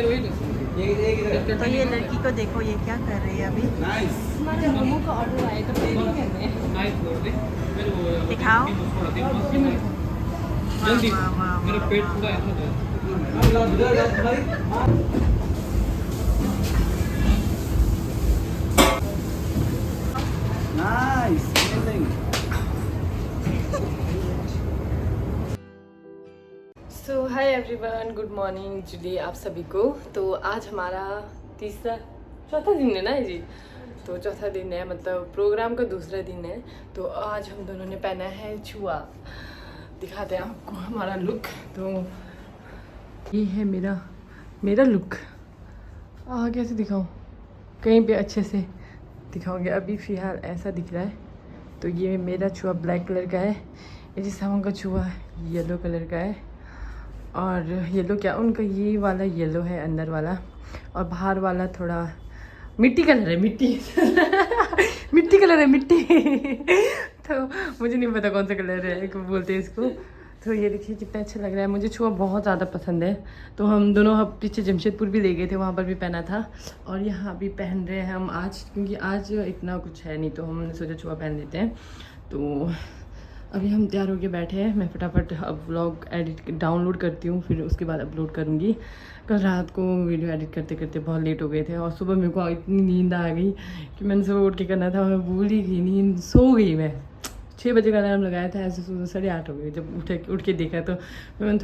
तो ये लड़की को देखो, ये क्या कर रही है अभी। हमारे मोमो का ऑर्डर आया तो पेमेंट करने दिखाओ। जल्दी वाह, वाह, मेरा वाह, पेट वाह। पूरा ऐसा है। Nice, amazing. सो हाय एवरीवन, गुड मॉर्निंग जी आप सभी को। तो आज हमारा चौथा दिन है ना जी। तो चौथा दिन है, मतलब प्रोग्राम का दूसरा दिन है। तो आज हम दोनों ने पहना है छुआ। दिखाते हैं आपको हमारा लुक। तो ये है मेरा लुक। कैसे दिखाऊं, कहीं पे अच्छे से दिखाऊंगे। अभी फ़िलहाल ऐसा दिख रहा है। तो ये मेरा छुआ ब्लैक कलर का है, ये जिस सामान का छुआ येलो कलर का है। और येलो क्या, उनका ये वाला येलो है अंदर वाला, और बाहर वाला थोड़ा मिट्टी कलर है, मिट्टी कलर है, मिट्टी। तो मुझे नहीं पता कौन सा कलर है बोलते हैं इसको। तो ये देखिए कितना अच्छा लग रहा है, मुझे छुआ बहुत ज़्यादा पसंद है। तो हम दोनों पीछे जमशेदपुर भी ले गए थे, वहाँ पर भी पहना था, और यहाँ भी पहन रहे हैं हम आज, क्योंकि आज इतना कुछ है नहीं तो हमने सोचा छुआ पहन लेते हैं। तो अभी हम तैयार होके बैठे हैं। मैं फटाफट अब व्लॉग एडिट डाउनलोड करती हूँ, फिर उसके बाद अपलोड करूँगी। कल रात को वीडियो एडिट करते करते बहुत लेट हो गए थे, और सुबह मेरे को इतनी नींद आ गई कि मैंने सुबह उठ के करना था, मैं भूल ही गई, नींद सो गई। मैं 6 बजे का अलार्म लगाया था, ऐसे 8:30 हो गए। जब उठ के देखा तो मैंने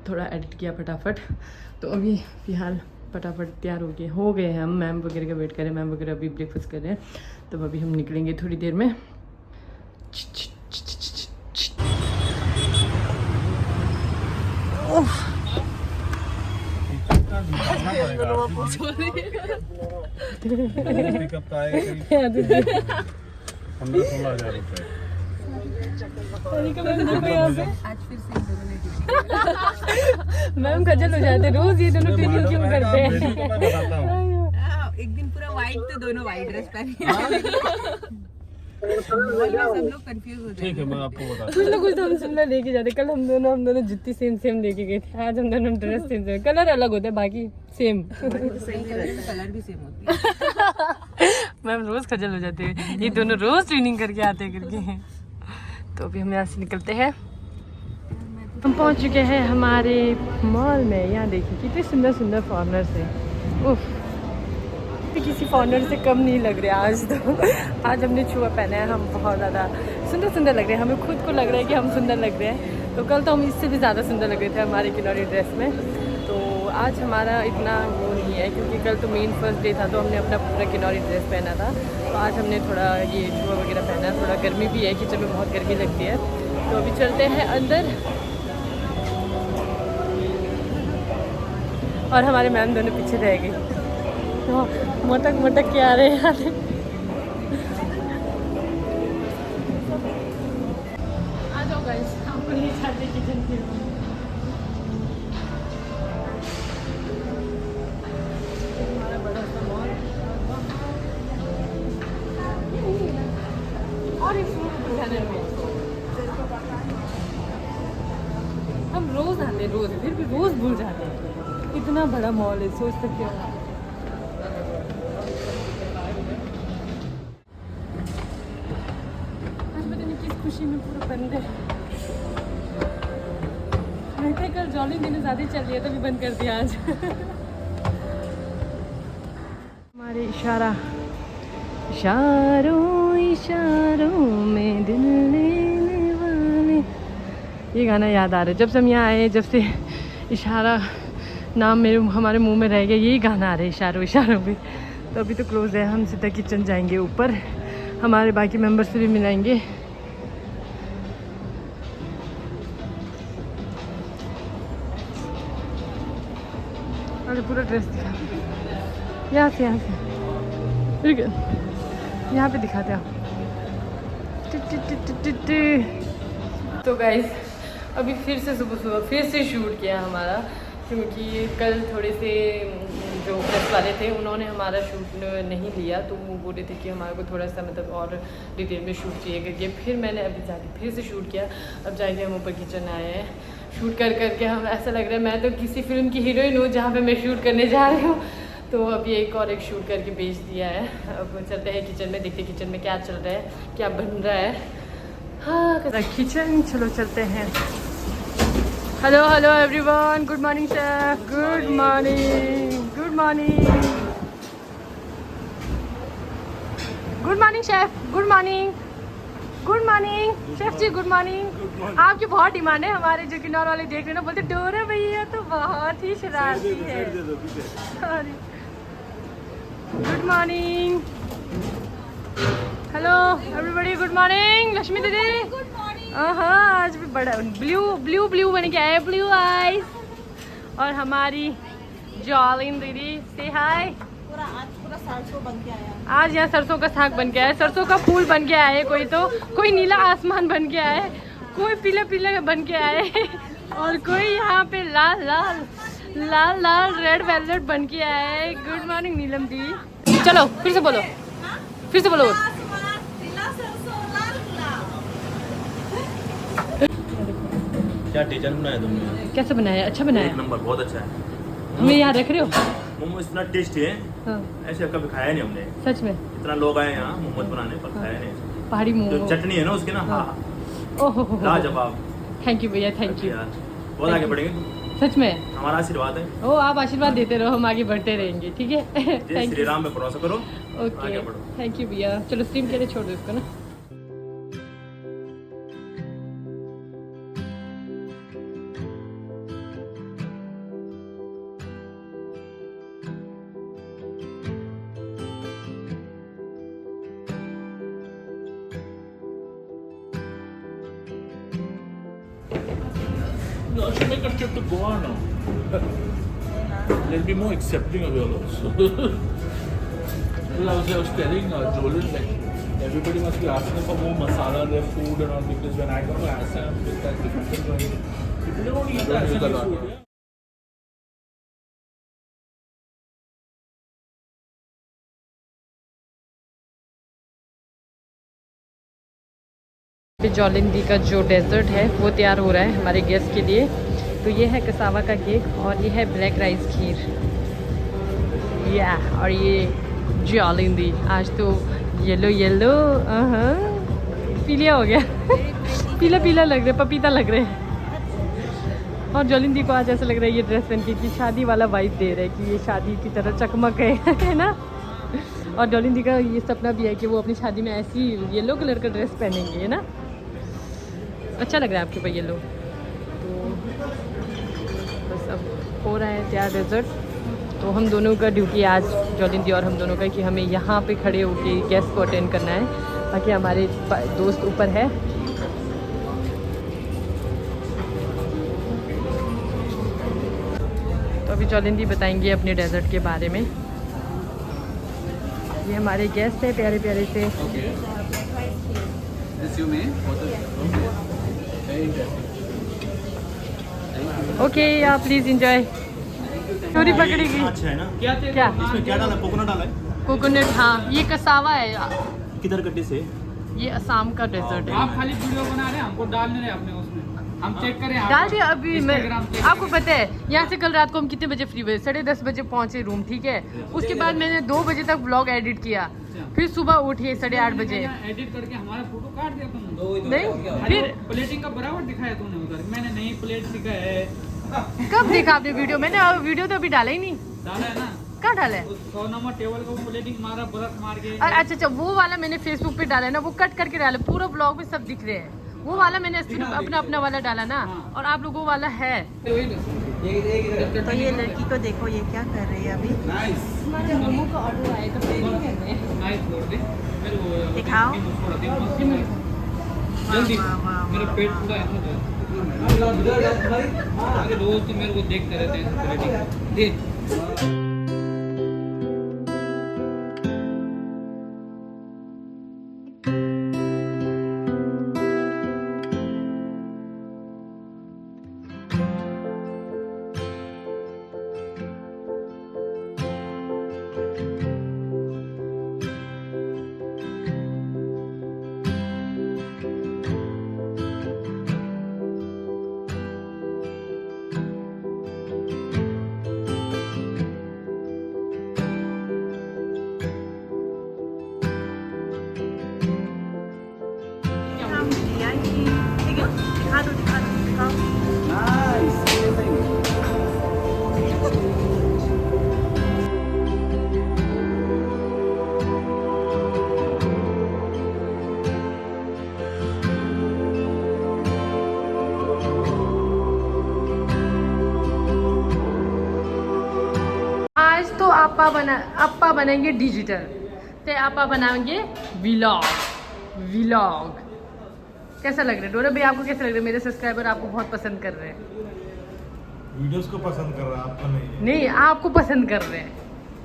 थोड़ा एडिट किया फटाफट। तो अभी फ़िलहाल फटाफट तैयार हो गए हैं हम। मैम वगैरह का वेट करें, मैम वगैरह अभी ब्रेकफास्ट कर रहे हैं। तब अभी हम निकलेंगे थोड़ी देर में। पिकअप का आएगा 15-16 हज़ार रुपये। मैम खजल हो जाते, रोज ये दोनों ट्रेनिंग क्यों करते हैं। एक दिन पूरा वाइट, तो दोनों वाइट ड्रेस पहनी। सब लोग कंफ्यूज हो ठीक है, मैं आपको बता कुछ ना कुछ तो हम शिमला लेके जाते। कल हम दोनों जुत्ती सेम लेके गए थे, आज हम दोनों ड्रेस सेम। कलर अलग होता है, बाकी सेम। कलर भी सेम होती है। मैम रोज खजल हो जाते हैं, ये दोनों रोज ट्रेनिंग करके आते करके। तो अभी हम यहाँ से निकलते हैं। हम पहुँच चुके हैं हमारे मॉल में। यहाँ देखिए कितने सुंदर सुंदर फॉरनर्स हैं। उफ, किसी फॉरनर से कम नहीं लग रहे आज। तो आज हमने छुआ पहना है, हम बहुत ज़्यादा सुंदर लग रहे हैं। हमें खुद को लग रहा है कि हम सुंदर लग रहे हैं। तो कल तो हम इससे भी ज़्यादा सुंदर लग रहे थे हमारी किनौरी ड्रेस में। तो आज हमारा इतना वो नहीं है, क्योंकि कल तो मेन फर्स्ट डे था, तो हमने अपना पूरा किनौरी ड्रेस पहना था। तो आज हमने थोड़ा ये छुआ वगैरह पहना। थोड़ा गर्मी भी है, किचन में बहुत गर्मी लगती है। तो अभी चलते हैं अंदर। और हमारे मैम दोनों पीछे रह गए, तो मटक के आ रहे हैं यहाँ। आ जाओ गाइस, आपको नहीं चाहते किचन के। हमारा बड़ा सा मॉल, और इस में हम रोज आते, रोज फिर भी रोज भूल जाते हैं। इतना बड़ा मॉल है, सोच सकते हो। खुशी में पूरा बंद है। कल जॉली दिन ज़्यादा चल रही है, तभी बंद कर दिया आज। हमारे इशारों में दिल लेने वाले, ये गाना याद आ रहा है। जब से हम यहाँ आए, जब से इशारा नाम हमारे मुंह में रह गया, यही गाना आ रहा है इशारों पे। तो अभी तो क्लोज है, हम सीधा किचन जाएंगे ऊपर, हमारे बाकी मेंबर्स से भी मिलाएंगे। अरे पूरा ड्रेस दिखा, यहाँ से यहाँ पे दिखाते हैं। तो गाइस अभी फिर से सुबह फिर से शूट किया हमारा, क्योंकि कल थोड़े से जो प्रेस वाले थे उन्होंने हमारा शूट नहीं लिया। तो वो बोल रहे थे कि हमारे को थोड़ा सा मतलब और डिटेल में शूट चाहिए करके। फिर मैंने अभी जाके फिर से शूट किया। अब जाके हम ऊपर किचन आए हैं, शूट कर करके हम ऐसा लग रहा है मैं तो किसी फिल्म की हीरोइन हूँ जहाँ पे मैं शूट करने जा रही हूँ। तो अभी एक और एक शूट करके भेज दिया है। अब चलते हैं किचन में, देखते किचन में क्या चल रहा है, क्या बन रहा है। हाँ किचन, चलो चलते हैं। Hello hello everyone, good morning chef, good morning, good morning, good morning chef, good morning, good morning chef ji, good morning. आपकी बहुत डिमांड है, हमारे जो किन्नौर वाले देख रहे हैं ना बोलते डोरा भैया तो बहुत ही शरारती है। Good morning, hello everybody, good morning. Lakshmi दीदी, गुड मॉर्निंग। हाँ आज भी बड़ा ब्लू ब्लू ब्लू बन के आए, ब्लू आईज। और हमारी जॉलिन दीदी, से हाय। आज पूरा सरसों बन के आया। आज यहाँ सरसों का साग बन के आया, सरसों का फूल बन के आए, कोई नीला आसमान बन के आए, कोई पीला पीला बन के आए और कोई यहाँ पे लाल लाल लाल लाल रेड वेलवेट बन के आए। गुड मॉर्निंग नीलम दी। चलो फिर से बोलो, फिर से बोलो। क्या डिजाइन बनाया तुमने? कैसे बनाया? अच्छा बनाया, एक नंबर, बहुत अच्छा है। हमें याद रख रहे हो? मोमो इतना टेस्टी है, हाँ ऐसे कभी खाया नहीं हमने। सच में, इतना लोग आए यहाँ मोमोज बनाने पर खाया नहीं। पहाड़ी जो मोमो, चटनी है ना उसके ना, हाँ ओहो लाजवाब। थैंक यू भैया, थैंक यू। यार बहुत आगे बढ़ेंगे, सच में हमारा आशीर्वाद है। ओ आप आशीर्वाद देते रहो, हम आगे बढ़ते रहेंगे, ठीक है। जय थैंक श्री यू। राम में भरोसा करो, ओके आगे बढ़ो। थैंक यू भैया। चलो स्ट्रीम के लिए छोड़ दो इसको ना। No, I should make a trip to Goa now. They'll be more accepting of you also. Well, I was telling Jolin, like, everybody must be asking for more masala in their food and all, because when I go to Assam, it's that different one. People don't eat that food. Yeah? जॉलिन दी का जो desert है वो तैयार हो रहा है हमारे guest के लिए। तो ये है कसावा का केक और ये है ब्लैक राइस खीर, या और ये जॉलिन दी आज तो येलो येलो पीलिया हो गया पीला पीला लग रहा है, पपीता लग रहे हैं। और जॉलिन दी को आज ऐसा लग रहा है ये ड्रेस पहन के कि शादी वाला वाइब दे रहा है कि ये शादी की तरह चकमक है ना। और जॉलिन दी का ये सपना भी है कि वो अपनी शादी में ऐसी येलो कलर का ड्रेस पहनेंगे, है ना। अच्छा लग रहा है आपके ऊपर येलो। तो बस अब हो रहा है तैयार डेजर्ट। तो हम दोनों का ड्यूटी आज, जॉलिन दी और हम दोनों का, कि हमें यहाँ पे खड़े होके गेस्ट को अटेंड करना है, बाकी हमारे दोस्त ऊपर है। तो अभी जॉलिन दी बताएंगे अपने डेजर्ट के बारे में। ये हमारे गेस्ट है प्यारे प्यारे से। ओके आप प्लीज एंजॉय। चोरी पकड़ेगी। अच्छा है ना? क्या इसमें क्या डाला? कोकोनट डाला है? कोकोनट, हाँ ये कसावा है। किधर का डिश है? ये असम का डेजर्ट है। आप खाली वीडियो बना रहे हैं, हमको डाल नहीं रहे अपने उसमें, हम चेक करें। डाल दिया अभी मैं। Instagram check आपको पता है यहाँ से कल रात को हम कितने बजे फ्री हुए? 10:30 बजे पहुँचे रूम, ठीक है। उसके बाद मैंने 2 बजे तक ब्लॉग एडिट किया, फिर सुबह उठे 8:30 बजे। एडिट करके हमारा फोटो काट दिया तुमने। नहीं फिर प्लेटिंग का बराबर दिखाया तूने उधर, मैंने नहीं प्लेट दिखाया है। कब देखा आपने वीडियो? मैंने वीडियो तो अभी डाला ही नहीं। डाला है ना, कहाँ डाला है? 100 नंबर टेबल को प्लेटिंग मारा, बरस मार के। अच्छा अच्छा, वो वाला मैंने फेसबुक पे डाला है ना, वो कट करके डाला, पूरा ब्लॉग में सब दिख रहे हैं। वो वाला मैंने सिर्फ अपना अपना वाला डाला ना, और आप लोगों वाला है। तो ये लड़की को देखो, ये क्या कर रही है अभी। हमारे मोमो का ऑर्डर आया था, प्लेटिंग करने। नाइस बोल दे मेरे को, दिखाओ। जल्दी, वाह, वाह, वाह। मेरा पेट पूरा ऐसा है। अरे रोज तो मेरे को देखते रहते हैं प्लेटिंग दे। आज तो आपा बनेंगे डिजिटल, तो आपा बनाएंगे व्लॉग। कैसा लग रहा है डोरा भाई, आपको कैसा लग रहा है? मेरे सब्सक्राइबर आपको बहुत पसंद कर रहे हैं। वीडियोस को पसंद कर रहा है, आपको नहीं। नहीं, आपको पसंद कर रहे हैं।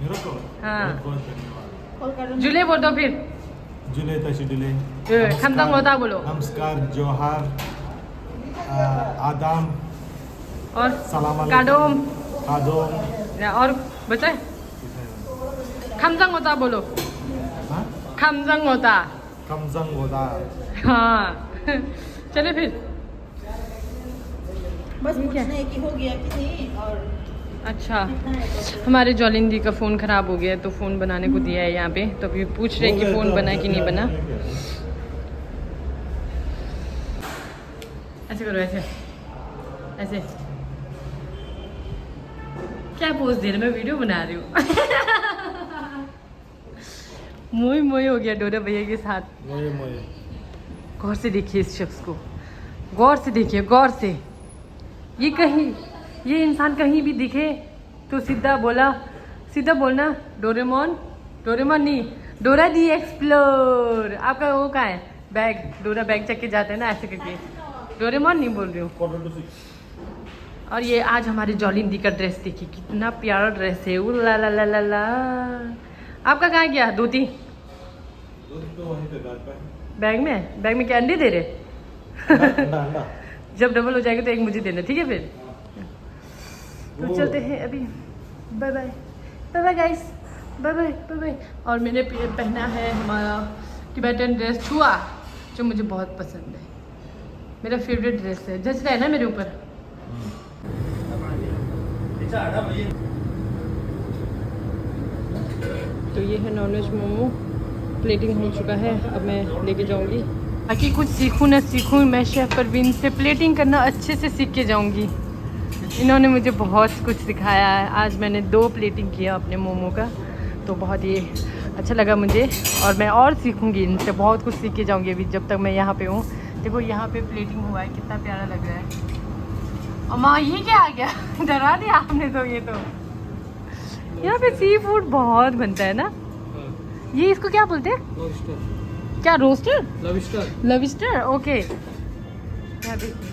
मेरे को हाँ। बहुत धन्यवाद। जुले बोल दो फिर। जुले तशी जुले। खमदंग होता बोलो। नमस्कार, जोहार, आदाम और सलाम अलैकुम, काडोम आदोम। और बचाए खमदंग होता बोलो। हाँ? खमदंग होता। कमजंग होता। हाँ चले फिर। बस ठीक है। पूछना है कि हो गया कि नहीं। और अच्छा, हमारे जॉलिन दी का फ़ोन ख़राब हो गया है तो फ़ोन बनाने को दिया है यहाँ पे, तो अभी पूछ रहे हैं कि फ़ोन बना कि नहीं बना। ऐसे करो, ऐसे ऐसे क्या पोज दे रहे, मैं वीडियो बना रही हूँ। मोई मोई हो गया डोरा भैया के साथ। मोये मोये। गौर से देखिए इस शख्स को, गौर से देखिए, गौर से। ये इंसान कहीं भी दिखे तो सीधा बोलना डोरेमोन। डोरेमोन नहीं, डोरा दी एक्सप्लोर। आपका वो कहाँ है बैग? डोरा बैग चेक के जाते हैं ना ऐसे करके। डोरेमोन नहीं बोल रही हूँ। और ये आज हमारे जॉलिन दी का ड्रेस देखिए, कितना प्यारा ड्रेस है। ला ला ला ला ला। आपका कहाँ गया धोती? बैग में क्या अंडे दे रहे? अंडा। जब डबल हो जाएगा तो एक मुझे देना, ठीक है? फिर तो चलते हैं अभी। Bye bye bye bye guys, bye bye bye bye. और मैंने पहना है हमारा टिबेटन ड्रेस छुआ, जो मुझे बहुत पसंद है। मेरा फेवरेट ड्रेस है, जच रहा है ना मेरे ऊपर। तो ये है नॉनवेज मोमो, प्लेटिंग हो चुका है, अब मैं लेके जाऊंगी। ताकि कुछ सीखूं ना सीखूं, मैं शेफ़ परवीन से प्लेटिंग करना अच्छे से सीख के जाऊंगी। इन्होंने मुझे बहुत कुछ सिखाया है। आज मैंने 2 प्लेटिंग किया अपने मोमो का, तो बहुत ही अच्छा लगा मुझे। और मैं और सीखूंगी इनसे, बहुत कुछ सीख के जाऊंगी अभी जब तक मैं यहाँ पे हूँ। देखो यहाँ पे प्लेटिंग हुआ है, कितना प्यारा लग रहा है। और माँ ये क्या आ गया? डरा दिया आपने तो। ये तो यहाँ पे सी फूड बहुत बनता है ना। ये इसको क्या बोलते हैं? क्या रोस्टर? लविस्टर। ओके। यहाँ देखिए,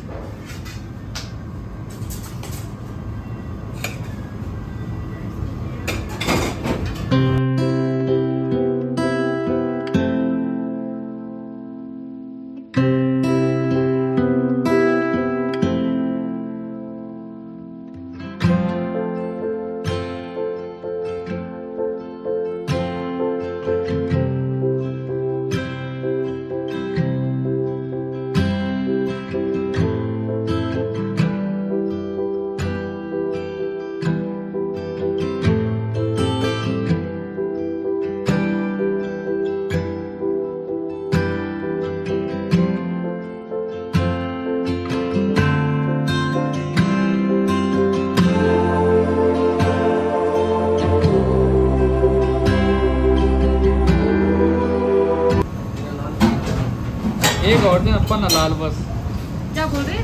एक और दिन अपन लाल बस। क्या बोल रहे?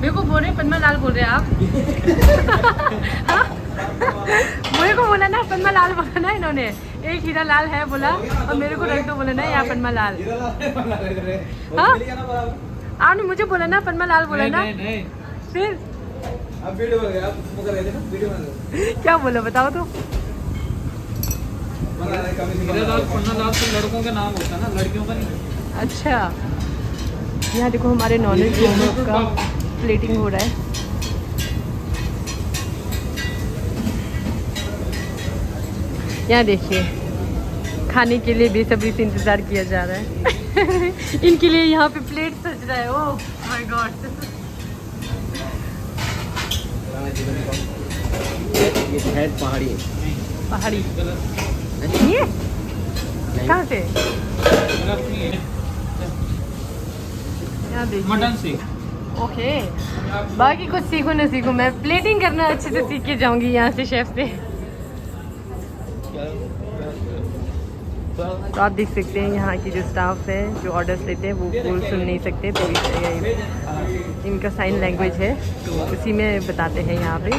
मेरे को बोल रहे पन्ना लाल बोल रहे आप। मेरे को बोला ना पन्ना लाल बोला ना इन्होंने। एक हीरा लाल है बोला और मेरे को रख दो बोला ना यहाँ पन्ना लाल। हाँ आपने मुझे बोला ना पन्ना लाल बोला ना। नहीं फिर अब वीडियो बन गया, आप कर रहे थे ना वीडियो बन क्या बोला बताओ तो। हीरा लाल पन्ना लाल तो लड़कों का नाम होता है ना, लड़कियों का नहीं। अच्छा, यहाँ देखो हमारे नॉनवेज मोमो का प्लेटिंग हो रहा है। यहाँ देखिए, खाने के लिए बेसब्री से इंतज़ार किया जा रहा है। इनके लिए यहाँ पे प्लेट सज रहा है। Oh my God. ये है पहाड़ी। पहाड़ी ये कहाँ से? यहाँ देखिए मटन सीख। ओके, बाकी कुछ सीखो ना सीखो, मैं प्लेटिंग करना अच्छे से सीख के जाऊंगी यहाँ से शेफ से। तो आप देख सकते हैं यहाँ की जो स्टाफ है जो ऑर्डर्स लेते हैं वो बोल सुन नहीं सकते, तो इनका साइन लैंग्वेज है तो उसी में बताते हैं यहाँ पे।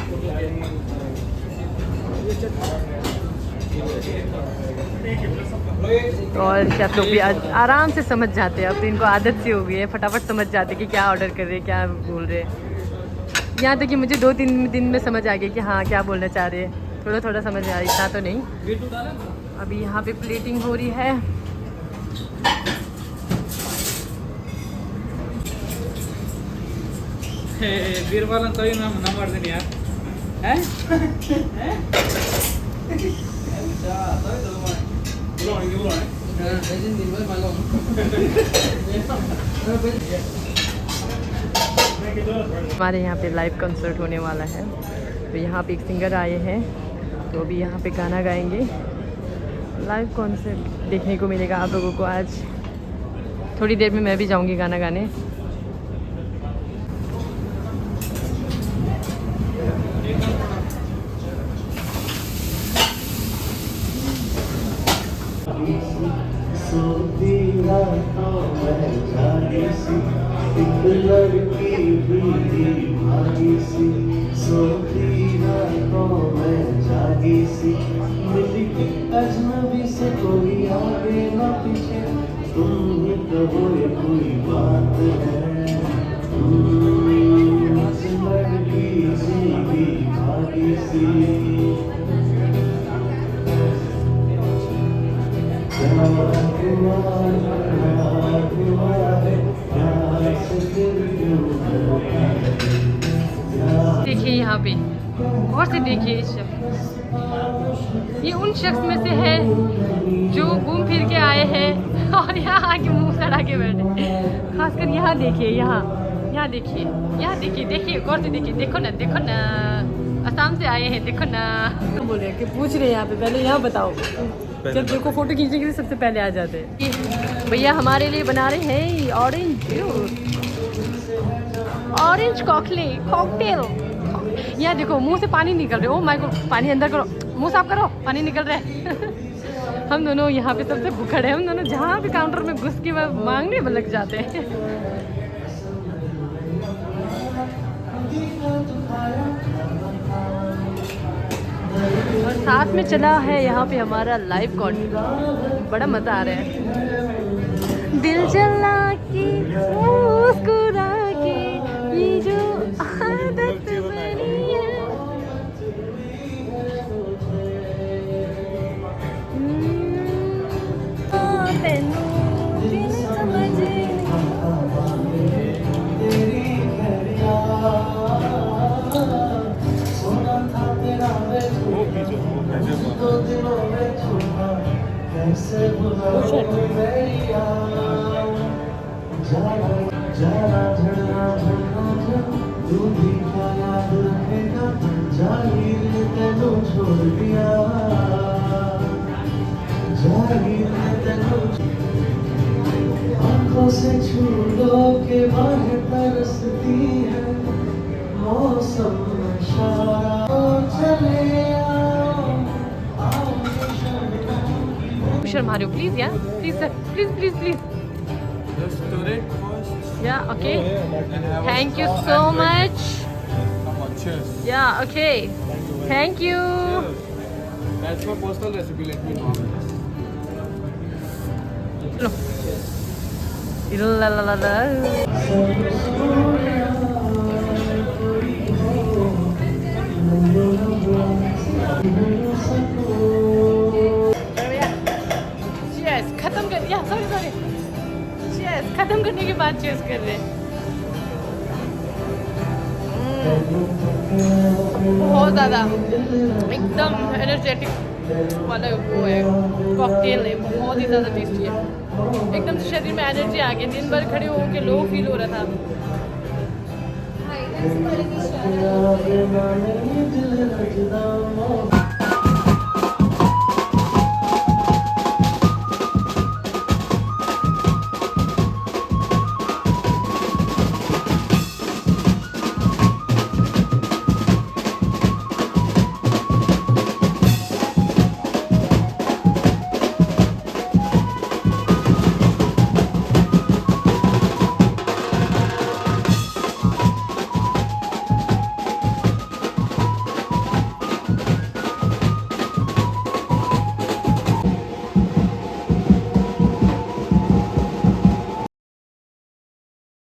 और शेफ लोग भी आराम से समझ जाते हैं, अब तो इनको आदत सी हो गई है, फटाफट समझ जाते हैं कि क्या ऑर्डर कर रहे हैं, क्या बोल रहे हैं। यहाँ तक कि मुझे 2-3 दिन में समझ आ गया कि हाँ क्या बोलना चाह रहे हैं, थोड़ा थोड़ा समझ आ रहा है, इतना तो नहीं। अभी यहाँ पे प्लेटिंग हो रही है। बीरबल तो ना मार देनी यार हैं हमारे यहाँ पे लाइव कंसर्ट होने वाला है, तो यहाँ पे एक सिंगर आए हैं, तो अभी यहाँ पे गाना गाएंगे। लाइव कॉन्सर्ट देखने को मिलेगा आप लोगों को आज। थोड़ी देर में मैं भी जाऊँगी गाना गाने। अजनबी से कोई आगे न पीछे, तुम ही कहो ये कोई बात है। लड़की सी भागी सी देखिए यहाँ पे और से देखिए इस शख्स, ये उन शख्स में से है जो घूम फिर के आए हैं और यहाँ आके मुंह सड़ा के बैठे। खासकर यहाँ देखिए, यहाँ देखिए, देखिए गौर से देखिए, देखो ना असम से आए हैं, देखो ना। बोल रहे हैं कि पूछ रहे हैं यहाँ पे, पहले यहाँ बताओ। जब देखो फोटो खींचने के लिए सबसे पहले आ जाते हैं। भैया हमारे लिए बना रहे हैं ऑरेंज कॉकटेल। यहाँ देखो मुंह से पानी निकल रहे। ओ माय गॉड, पानी अंदर करो, मुंह साफ करो, पानी निकल रहा है। हम दोनों यहाँ पे सबसे भूखड़ है, हम दोनों जहाँ भी काउंटर में घुस के मांगने में लग जाते हैं। और साथ में चला है यहाँ पे हमारा लाइव कॉन्सर्ट, बड़ा मज़ा आ रहा है। दिल जला के मुस्कुरा के ये जो आदत बनी है। आँखों से छू लो के बाहें तरसती है, मौसम चले शर्मा रहे हो प्लीज, या प्लीज सर, प्लीज या okay, thank you so much. या okay, thank you. That's my personal recipe, let me know. ला ला ला ला। खत्म कर, या सॉरी खत्म करने के बाद चेस कर रहे हैं। बहुत ज़्यादा एकदम एनर्जेटिक वाला वो है, कॉकटेल है, बहुत ही ज़्यादा टेस्टी है। एकदम से शरीर में एनर्जी आ गई, दिन भर खड़े होकर लो फील हो रहा था।